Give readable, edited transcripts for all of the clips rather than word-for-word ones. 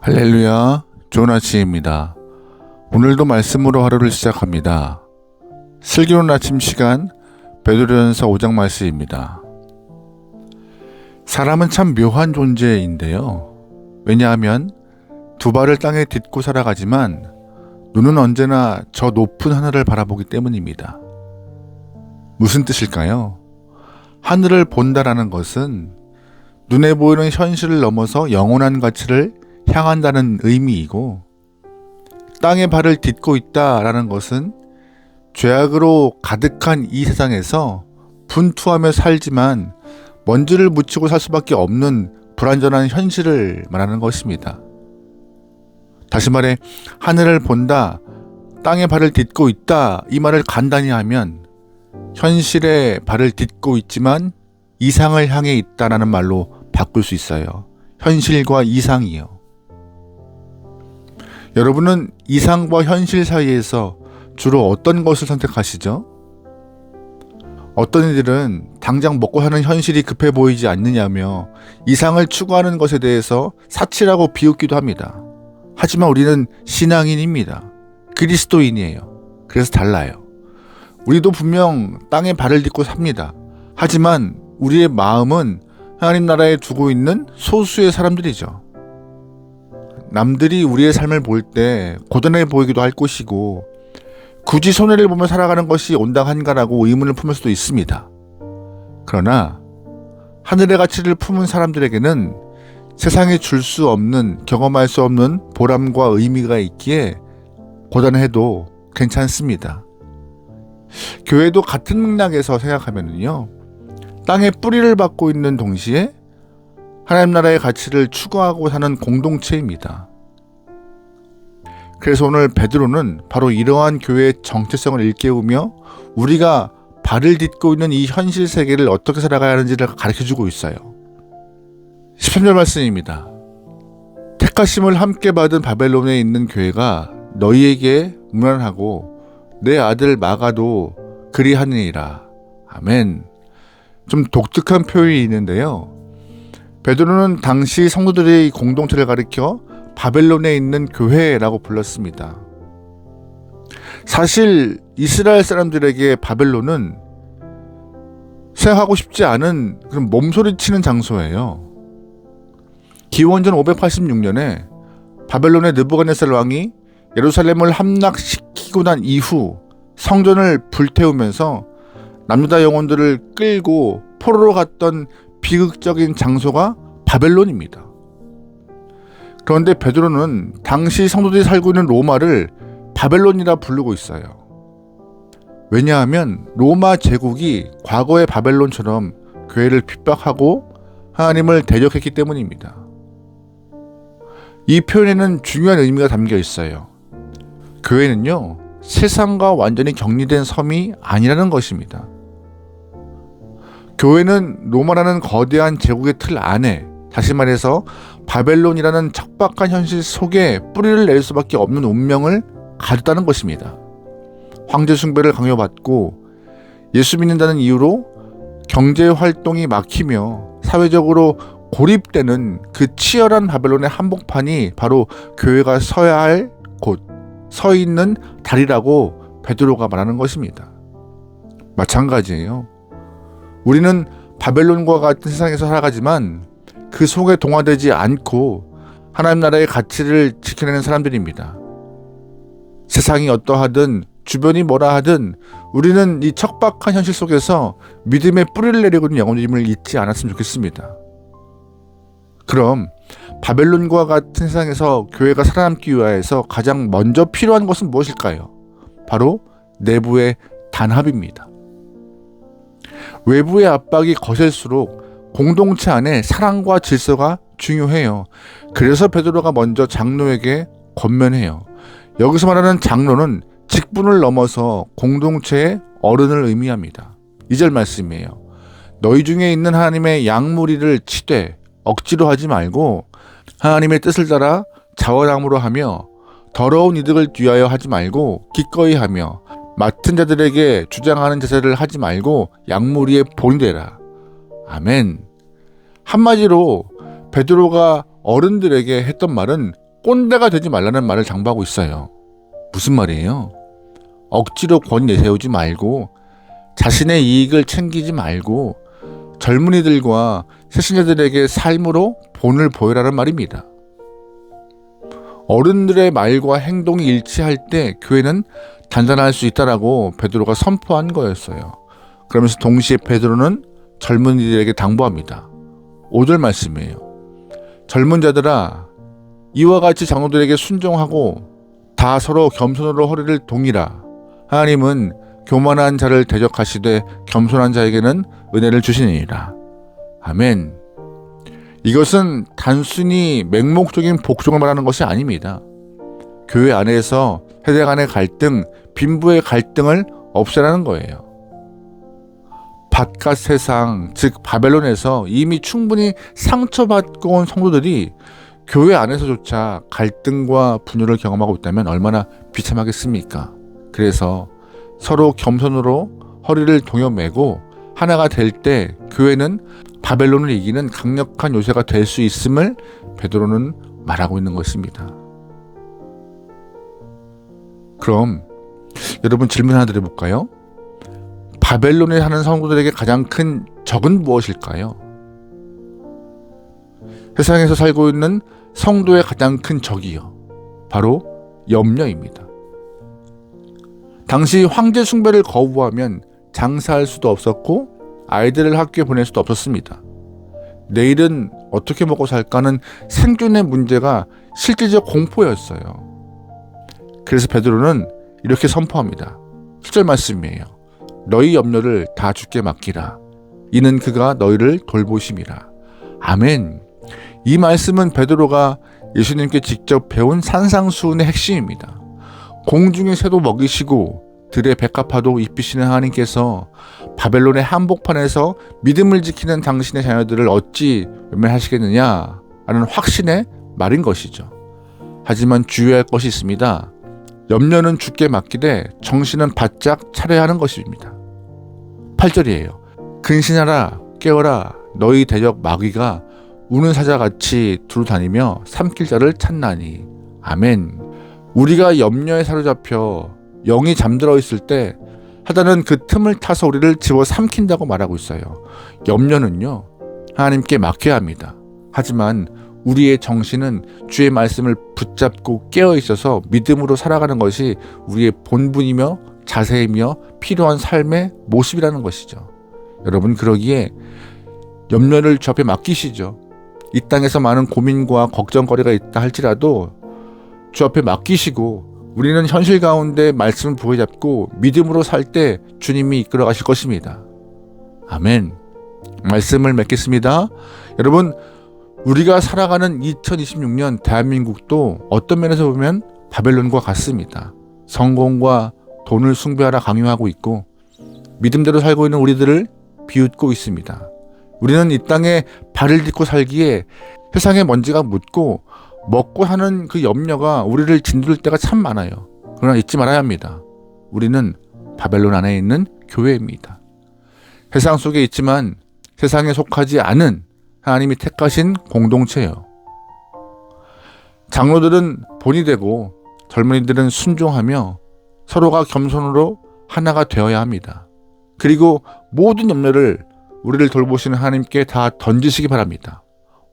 할렐루야, 좋은 아침입니다. 오늘도 말씀으로 하루를 시작합니다. 슬기로운 아침 시간 베드로전서 5장 말씀입니다. 사람은 참 묘한 존재인데요. 왜냐하면 두 발을 땅에 딛고 살아가지만 눈은 언제나 저 높은 하늘을 바라보기 때문입니다. 무슨 뜻일까요? 하늘을 본다라는 것은 눈에 보이는 현실을 넘어서 영원한 가치를 향한다는 의미이고, 땅에 발을 딛고 있다라는 것은 죄악으로 가득한 이 세상에서 분투하며 살지만 먼지를 묻히고 살 수밖에 없는 불완전한 현실을 말하는 것입니다. 다시 말해, 하늘을 본다, 땅에 발을 딛고 있다, 이 말을 간단히 하면 현실에 발을 딛고 있지만 이상을 향해 있다라는 말로 바꿀 수 있어요. 현실과 이상이요. 여러분은 이상과 현실 사이에서 주로 어떤 것을 선택하시죠? 어떤 이들은 당장 먹고 사는 현실이 급해 보이지 않느냐며 이상을 추구하는 것에 대해서 사치라고 비웃기도 합니다. 하지만 우리는 신앙인입니다. 그리스도인이에요. 그래서 달라요. 우리도 분명 땅에 발을 딛고 삽니다. 하지만 우리의 마음은 하나님 나라에 두고 있는 소수의 사람들이죠. 남들이 우리의 삶을 볼 때 고단해 보이기도 할 것이고, 굳이 손해를 보며 살아가는 것이 온당한가라고 의문을 품을 수도 있습니다. 그러나 하늘의 가치를 품은 사람들에게는 세상에 줄 수 없는, 경험할 수 없는 보람과 의미가 있기에 고단해도 괜찮습니다. 교회도 같은 맥락에서 생각하면요, 땅에 뿌리를 받고 있는 동시에 하나님 나라의 가치를 추구하고 사는 공동체입니다. 그래서 오늘 베드로는 바로 이러한 교회의 정체성을 일깨우며 우리가 발을 딛고 있는 이 현실 세계를 어떻게 살아가야 하는지를 가르쳐주고 있어요. 13절 말씀입니다. 택하심을 함께 받은 바벨론에 있는 교회가 너희에게 문안하고 내 아들 마가도 그리하니라. 아멘. 좀 독특한 표현이 있는데요. 베드로는 당시 성도들의 공동체를 가리켜 바벨론에 있는 교회라고 불렀습니다. 사실 이스라엘 사람들에게 바벨론은 생각하고 싶지 않은 그런 몸소리치는 장소예요. 기원전 586년에 바벨론의 느부갓네살 왕이 예루살렘을 함락시키고 난 이후 성전을 불태우면서 남유다 영혼들을 끌고 포로로 갔던 비극적인 장소가 바벨론입니다. 그런데 베드로는 당시 성도들이 살고 있는 로마를 바벨론이라 부르고 있어요. 왜냐하면 로마 제국이 과거의 바벨론처럼 교회를 핍박하고 하나님을 대적했기 때문입니다. 이 표현에는 중요한 의미가 담겨 있어요. 교회는요, 세상과 완전히 격리된 섬이 아니라는 것입니다. 교회는 로마라는 거대한 제국의 틀 안에, 다시 말해서 바벨론이라는 척박한 현실 속에 뿌리를 낼 수밖에 없는 운명을 가졌다는 것입니다. 황제 숭배를 강요받고 예수 믿는다는 이유로 경제 활동이 막히며 사회적으로 고립되는 그 치열한 바벨론의 한복판이 바로 교회가 서야 할 곳, 서 있는 다리라고 베드로가 말하는 것입니다. 마찬가지예요. 우리는 바벨론과 같은 세상에서 살아가지만 그 속에 동화되지 않고 하나님 나라의 가치를 지켜내는 사람들입니다. 세상이 어떠하든 주변이 뭐라 하든 우리는 이 척박한 현실 속에서 믿음의 뿌리를 내리고 있는 영혼임을 잊지 않았으면 좋겠습니다. 그럼 바벨론과 같은 세상에서 교회가 살아남기 위하여서 가장 먼저 필요한 것은 무엇일까요? 바로 내부의 단합입니다. 외부의 압박이 거셀수록 공동체 안에 사랑과 질서가 중요해요. 그래서 베드로가 먼저 장로에게 권면해요. 여기서 말하는 장로는 직분을 넘어서 공동체의 어른을 의미합니다. 2절 말씀이에요. 너희 중에 있는 하나님의 양무리를 치되 억지로 하지 말고 하나님의 뜻을 따라 자원함으로 하며 더러운 이득을 위하여 하지 말고 기꺼이 하며 맡은 자들에게 주장하는 제사를 하지 말고 양무리의 본이 되라. 아멘. 한마디로 베드로가 어른들에게 했던 말은 꼰대가 되지 말라는 말을 장부하고 있어요. 무슨 말이에요? 억지로 권위 내세우지 말고 자신의 이익을 챙기지 말고 젊은이들과 새신자들에게 삶으로 본을 보여라는 말입니다. 어른들의 말과 행동이 일치할 때 교회는 단단할 수 있다라고 베드로가 선포한 거였어요. 그러면서 동시에 베드로는 젊은이들에게 당부합니다. 5절 말씀이에요. 젊은 자들아, 이와 같이 장로들에게 순종하고 다 서로 겸손으로 허리를 동이라. 하나님은 교만한 자를 대적하시되 겸손한 자에게는 은혜를 주시니라. 아멘. 이것은 단순히 맹목적인 복종을 말하는 것이 아닙니다. 교회 안에서 세대 간의 갈등, 빈부의 갈등을 없애라는 거예요. 바깥 세상, 즉 바벨론에서 이미 충분히 상처받고 온 성도들이 교회 안에서조차 갈등과 분열을 경험하고 있다면 얼마나 비참하겠습니까? 그래서 서로 겸손으로 허리를 동여매고 하나가 될 때 교회는 바벨론을 이기는 강력한 요새가 될 수 있음을 베드로는 말하고 있는 것입니다. 그럼 여러분 질문 하나 드려볼까요? 바벨론에 사는 성도들에게 가장 큰 적은 무엇일까요? 세상에서 살고 있는 성도의 가장 큰 적이요, 바로 염려입니다. 당시 황제 숭배를 거부하면 장사할 수도 없었고 아이들을 학교에 보낼 수도 없었습니다. 내일은 어떻게 먹고 살까는 생존의 문제가 실질적 공포였어요. 그래서 베드로는 이렇게 선포합니다. 7절 말씀이에요. 너희 염려를 다 주께 맡기라. 이는 그가 너희를 돌보심이라. 아멘. 이 말씀은 베드로가 예수님께 직접 배운 산상수훈의 핵심입니다. 공중의 새도 먹이시고 들의 백합화도 입히시는 하나님께서 바벨론의 한복판에서 믿음을 지키는 당신의 자녀들을 어찌 외면하시겠느냐 라는 확신의 말인 것이죠. 하지만 주의할 것이 있습니다. 염려는 주께 맡기되 정신은 바짝 차려야 하는 것입니다. 8절이에요. 근신하라 깨어라 너희 대적 마귀가 우는 사자같이 두루다니며 삼킬 자를 찾나니. 아멘. 우리가 염려에 사로잡혀 영이 잠들어 있을 때 사단은 그 틈을 타서 우리를 집어삼킨다고 말하고 있어요. 염려는요, 하나님께 맡겨야 합니다. 하지만 우리의 정신은 주의 말씀을 붙잡고 깨어 있어서 믿음으로 살아가는 것이 우리의 본분이며 자세이며 필요한 삶의 모습이라는 것이죠. 여러분, 그러기에 염려를 주 앞에 맡기시죠. 이 땅에서 많은 고민과 걱정거리가 있다 할지라도 주 앞에 맡기시고 우리는 현실 가운데 말씀을 부여잡고 믿음으로 살 때 주님이 이끌어 가실 것입니다. 아멘. 말씀을 맺겠습니다. 여러분, 우리가 살아가는 2026년 대한민국도 어떤 면에서 보면 바벨론과 같습니다. 성공과 돈을 숭배하라 강요하고 있고 믿음대로 살고 있는 우리들을 비웃고 있습니다. 우리는 이 땅에 발을 딛고 살기에 세상의 먼지가 묻고 먹고 사는 그 염려가 우리를 짓누를 때가 참 많아요. 그러나 잊지 말아야 합니다. 우리는 바벨론 안에 있는 교회입니다. 세상 속에 있지만 세상에 속하지 않은 하나님이 택하신 공동체예요. 장로들은 본이 되고 젊은이들은 순종하며 서로가 겸손으로 하나가 되어야 합니다. 그리고 모든 염려를 우리를 돌보시는 하나님께 다 던지시기 바랍니다.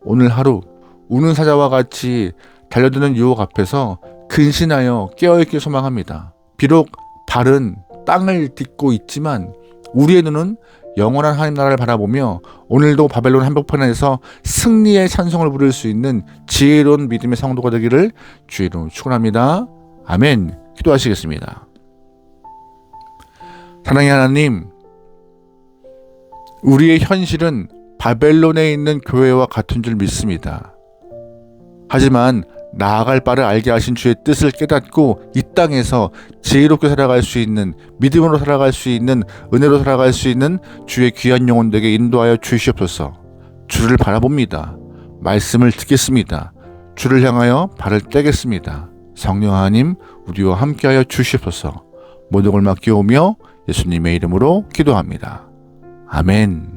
오늘 하루 우는 사자와 같이 달려드는 유혹 앞에서 근신하여 깨어있길 소망합니다. 비록 발은 땅을 딛고 있지만 우리의 눈은 영원한 하나님 나라를 바라보며 오늘도 바벨론 한복판에서 승리의 찬송을 부를 수 있는 지혜로운 믿음의 성도가 되기를 주의 이름으로 축원합니다. 아멘. 기도하시겠습니다. 사랑의 하나님, 우리의 현실은 바벨론에 있는 교회와 같은 줄 믿습니다. 하지만 나아갈 바를 알게 하신 주의 뜻을 깨닫고 이 땅에서 지혜롭게 살아갈 수 있는, 믿음으로 살아갈 수 있는, 은혜로 살아갈 수 있는 주의 귀한 영혼들에게 인도하여 주시옵소서. 주를 바라봅니다. 말씀을 듣겠습니다. 주를 향하여 발을 떼겠습니다. 성령 하나님, 우리와 함께하여 주시옵소서. 모든 걸 맡기오며 예수님의 이름으로 기도합니다. 아멘.